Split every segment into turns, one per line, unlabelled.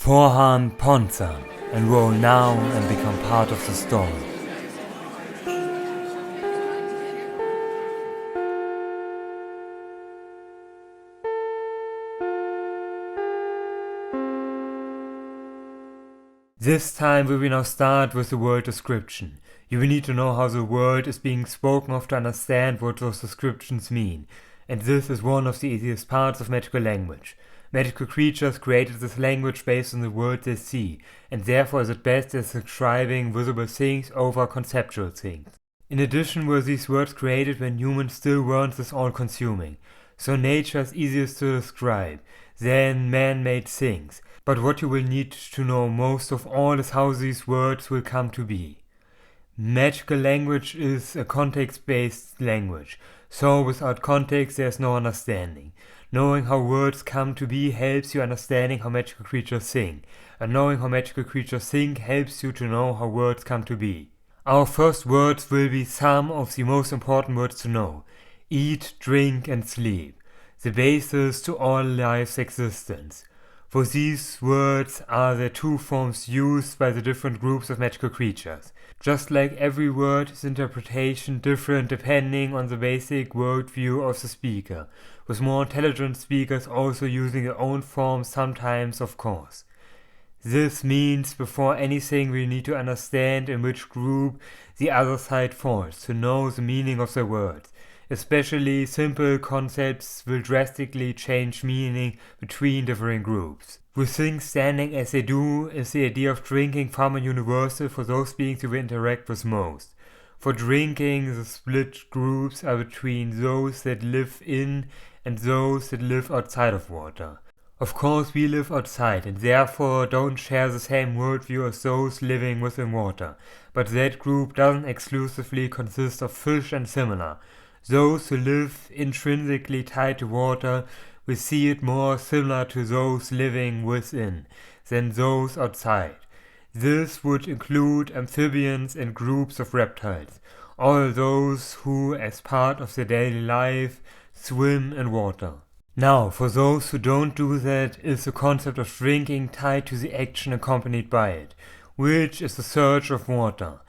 Fornhan.Ponsan, enroll now and become part of the story. This time we will now start with the word description. You will need to know how the word is being spoken of to understand what those descriptions mean. And this is one of the easiest parts of magical language. Magical creatures created this language based on the world they see, and therefore is it best at describing visible things over conceptual things. In addition, were these words created when humans still weren't this all-consuming. So nature is easiest to describe, then man-made things. But what you will need to know most of all is how these words will come to be. Magical language is a context-based language, so without context there is no understanding. Knowing how words come to be helps you understanding how magical creatures think, and knowing how magical creatures think helps you to know how words come to be. Our first words will be some of the most important words to know: eat, drink and sleep, the basis to all life's existence. For these words are the two forms used by the different groups of magical creatures. Just like every word is interpretation different depending on the basic worldview of the speaker, with more intelligent speakers also using their own forms sometimes, of course. This means before anything we need to understand in which group the other side falls, to know the meaning of the words. Especially simple concepts will drastically change meaning between different groups. With things standing as they do is the idea of drinking far more universal for those beings you will interact with most. For drinking, the split groups are between those that live in and those that live outside of water. Of course we live outside and therefore don't share the same worldview as those living within water, but that group doesn't exclusively consist of fish and similar. Those who live intrinsically tied to water will see it more similar to those living within than those outside. This would include amphibians and groups of reptiles, all those who, as part of their daily life, swim in water. Now, for those who don't do that is the concept of drinking tied to the action accompanied by it, which is the search of water.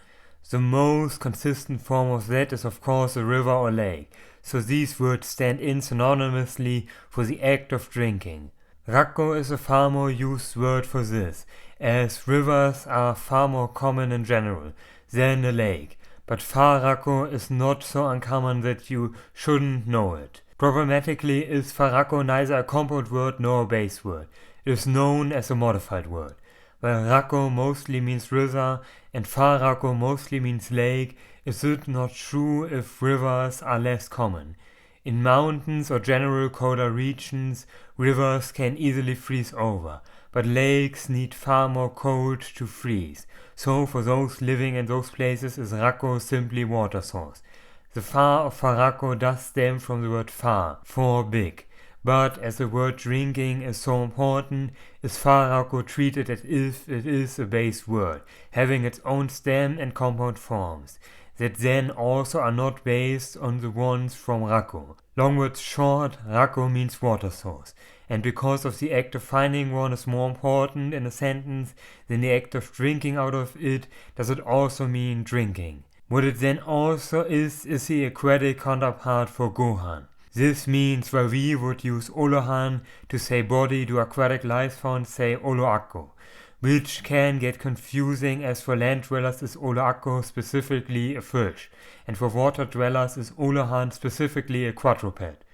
The most consistent form of that is of course a river or lake, so these words stand in synonymously for the act of drinking. Rako is a far more used word for this, as rivers are far more common in general than a lake, but Farako is not so uncommon that you shouldn't know it. Problematically is Farako neither a compound word nor a base word. It is known as a modified word. While Rako mostly means river and Farako mostly means lake, is it not true if rivers are less common? In mountains or general colder regions, rivers can easily freeze over, but lakes need far more cold to freeze. So for those living in those places is Rako simply water source. The far of Farako does stem from the word far, for big. But as the word drinking is so important, is Farako treated as if it is a base word, having its own stem and compound forms, that then also are not based on the ones from Rako. Long words short, Rako means water source, and because of the act of finding one is more important in a sentence than the act of drinking out of it, does it also mean drinking. What it then also is the aquatic counterpart for Gohan. This means where we would use Olohan to say body, do aquatic life forms say Oloako, which can get confusing as for land dwellers is Oloako specifically a fish, and for water dwellers is Olohan specifically a quadruped.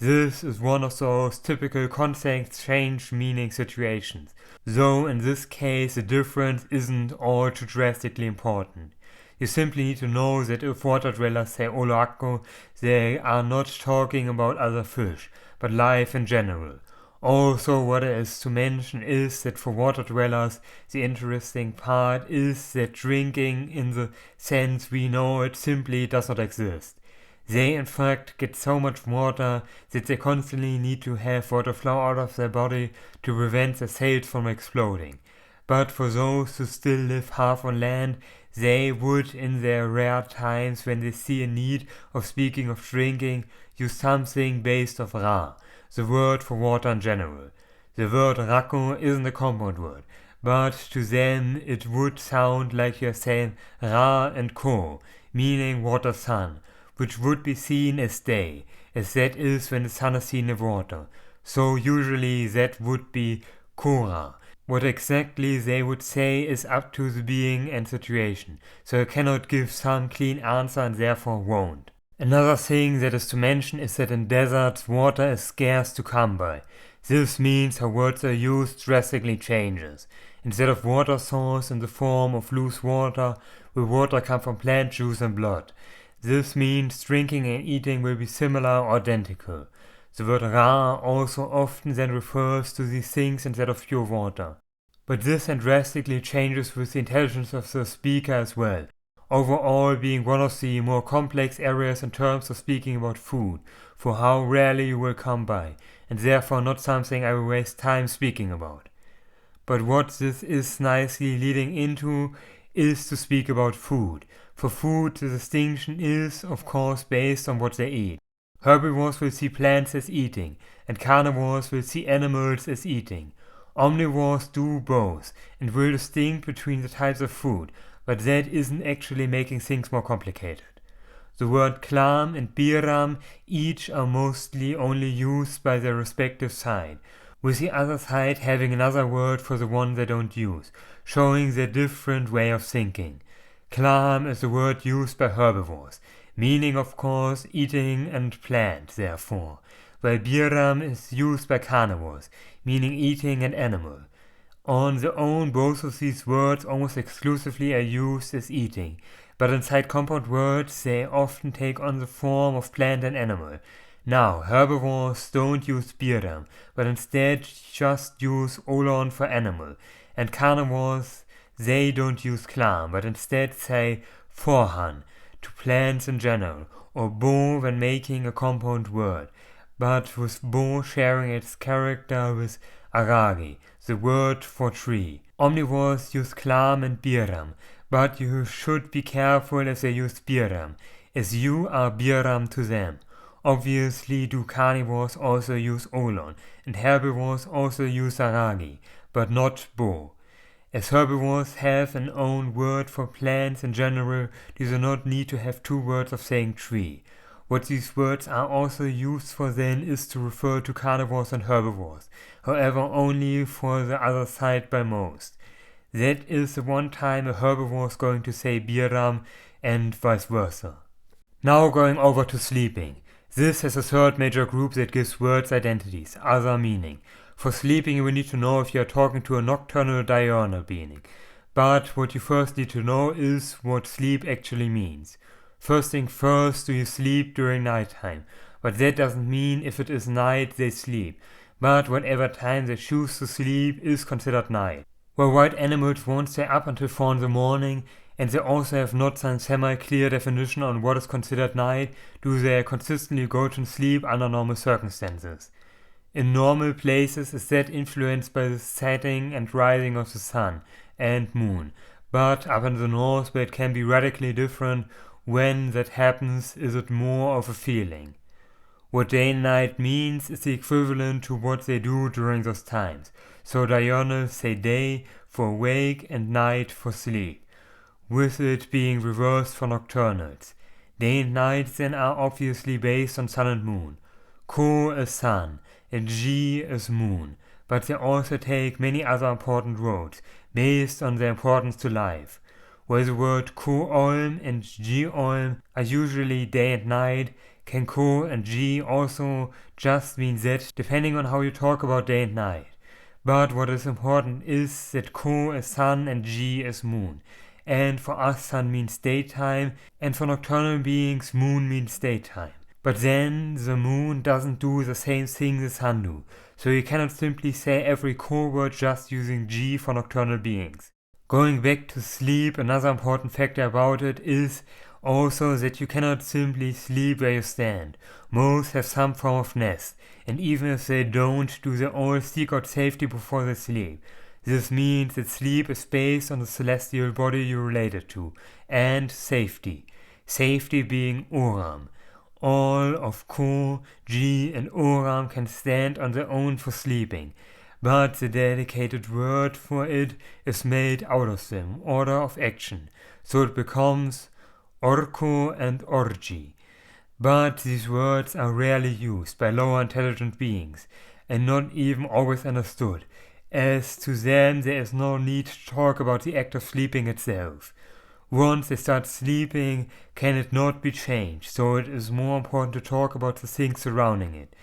This is one of those typical context change meaning situations, though in this case the difference isn't all too drastically important. You simply need to know that if water dwellers say Oloako, they are not talking about other fish, but life in general. Also, what is to mention is that for water dwellers, the interesting part is that drinking in the sense we know it simply does not exist. They in fact get so much water that they constantly need to have water flow out of their body to prevent their cells from exploding. But for those who still live half on land, they would, in their rare times when they see a need of speaking of drinking, use something based off Ra, the word for water in general. The word rako isn't a compound word, but to them it would sound like you're saying ra and ko, meaning water sun, which would be seen as day, as that is when the sun is seen in water. So usually that would be kora. What exactly they would say is up to the being and situation, so I cannot give some clean answer and therefore won't. Another thing that is to mention is that in deserts water is scarce to come by. This means how words are used drastically changes. Instead of water source in the form of loose water, will water come from plant juice and blood. This means drinking and eating will be similar or identical. The word ra also often then refers to these things instead of pure water. But this then drastically changes with the intelligence of the speaker as well, overall being one of the more complex areas in terms of speaking about food, for how rarely you will come by, and therefore not something I will waste time speaking about. But what this is nicely leading into is to speak about food. For food, the distinction is, of course, based on what they eat. Herbivores will see plants as eating, and carnivores will see animals as eating. Omnivores do both, and will distinguish between the types of food, but that isn't actually making things more complicated. The word klam and biram each are mostly only used by their respective side, with the other side having another word for the one they don't use, showing their different way of thinking. Klam is the word used by herbivores, meaning of course eating and plant therefore, while biram is used by carnivores, meaning eating an animal. On their own, both of these words almost exclusively are used as eating, but inside compound words they often take on the form of plant and animal. Now, herbivores don't use biram, but instead just use olon for animal, and carnivores, they don't use klam, but instead say forhan to plants in general, or bo when making a compound word, but with bo sharing its character with aragi, the word for tree. Omnivores use klam and biram, but you should be careful if they use biram, as you are biram to them. Obviously, do carnivores also use olon, and herbivores also use aragi, but not bo. As herbivores have an own word for plants in general, they do not need to have two words of saying tree. What these words are also used for then is to refer to carnivores and herbivores, however only for the other side by most. That is the one time a herbivore is going to say biram and vice versa. Now going over to sleeping. This has a third major group that gives words identities, other meaning. For sleeping you will need to know if you are talking to a nocturnal or diurnal being. But what you first need to know is what sleep actually means. First thing first, do you sleep during nighttime? But that doesn't mean if it is night they sleep, but whatever time they choose to sleep is considered night. Well, white animals won't stay up until 4 in the morning, and they also have not some semi-clear definition on what is considered night, do they consistently go to sleep under normal circumstances. In normal places is that influenced by the setting and rising of the sun and moon, but up in the north where it can be radically different, when that happens is it more of a feeling. What day and night means is the equivalent to what they do during those times. So diurnal say day for awake and night for sleep, with it being reversed for nocturnals. Day and night then are obviously based on sun and moon. Ko is sun and Ji is moon, but they also take many other important roles based on their importance to life. While the word Ko Olm and Ji Olm are usually day and night, can Ko and Ji also just mean that depending on how you talk about day and night. But what is important is that Ko is sun and Ji is moon. And for us sun means daytime, and for nocturnal beings moon means daytime. But then the moon doesn't do the same thing the sun do, so you cannot simply say every core word just using G for nocturnal beings. Going back to sleep, another important factor about it is also that you cannot simply sleep where you stand. Most have some form of nest, and even if they don't, do they all seek out safety before they sleep. This means that sleep is based on the celestial body you're related to, and safety. Safety being Oram. All of Ko, Ji and Oram can stand on their own for sleeping, but the dedicated word for it is made out of them, order of action, so it becomes orko and orgi. But these words are rarely used by lower intelligent beings, and not even always understood, as to them there is no need to talk about the act of sleeping itself. Once they start sleeping, can it not be changed, so it is more important to talk about the things surrounding it.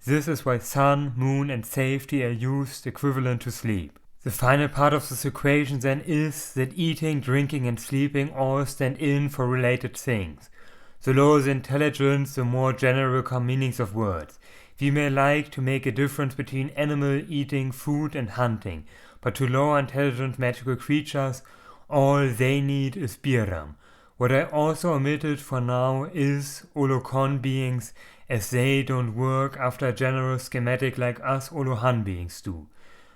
This is why sun, moon and safety are used equivalent to sleep. The final part of this equation then is that eating, drinking and sleeping all stand in for related things. The lower the intelligence, the more general become meanings of words. We may like to make a difference between animal, eating, food and hunting, but to lower intelligent magical creatures, all they need is Biram. What I also omitted for now is Olokon beings, as they don't work after a general schematic like us Olohan beings do.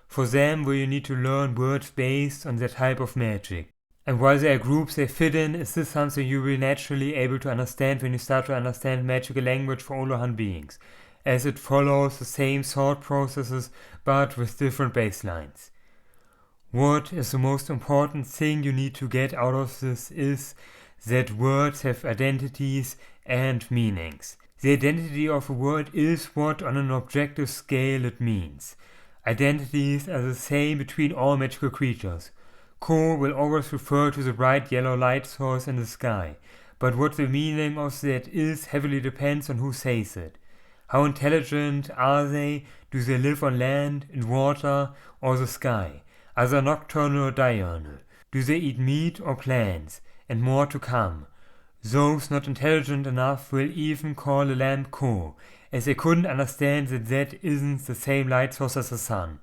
For them will you need to learn words based on their type of magic. And while there are groups they fit in, is this something you will naturally able to understand when you start to understand magical language for Olohan beings, as it follows the same thought processes but with different baselines. What is the most important thing you need to get out of this is that words have identities and meanings. The identity of a word is what on an objective scale it means. Identities are the same between all magical creatures. Ko will always refer to the bright yellow light source in the sky, but what the meaning of that is heavily depends on who says it. How intelligent are they? Do they live on land, in water, or the sky? Are they nocturnal or diurnal? Do they eat meat or plants? And more to come. Those not intelligent enough will even call a lamp Ko, as they couldn't understand that isn't the same light source as the sun.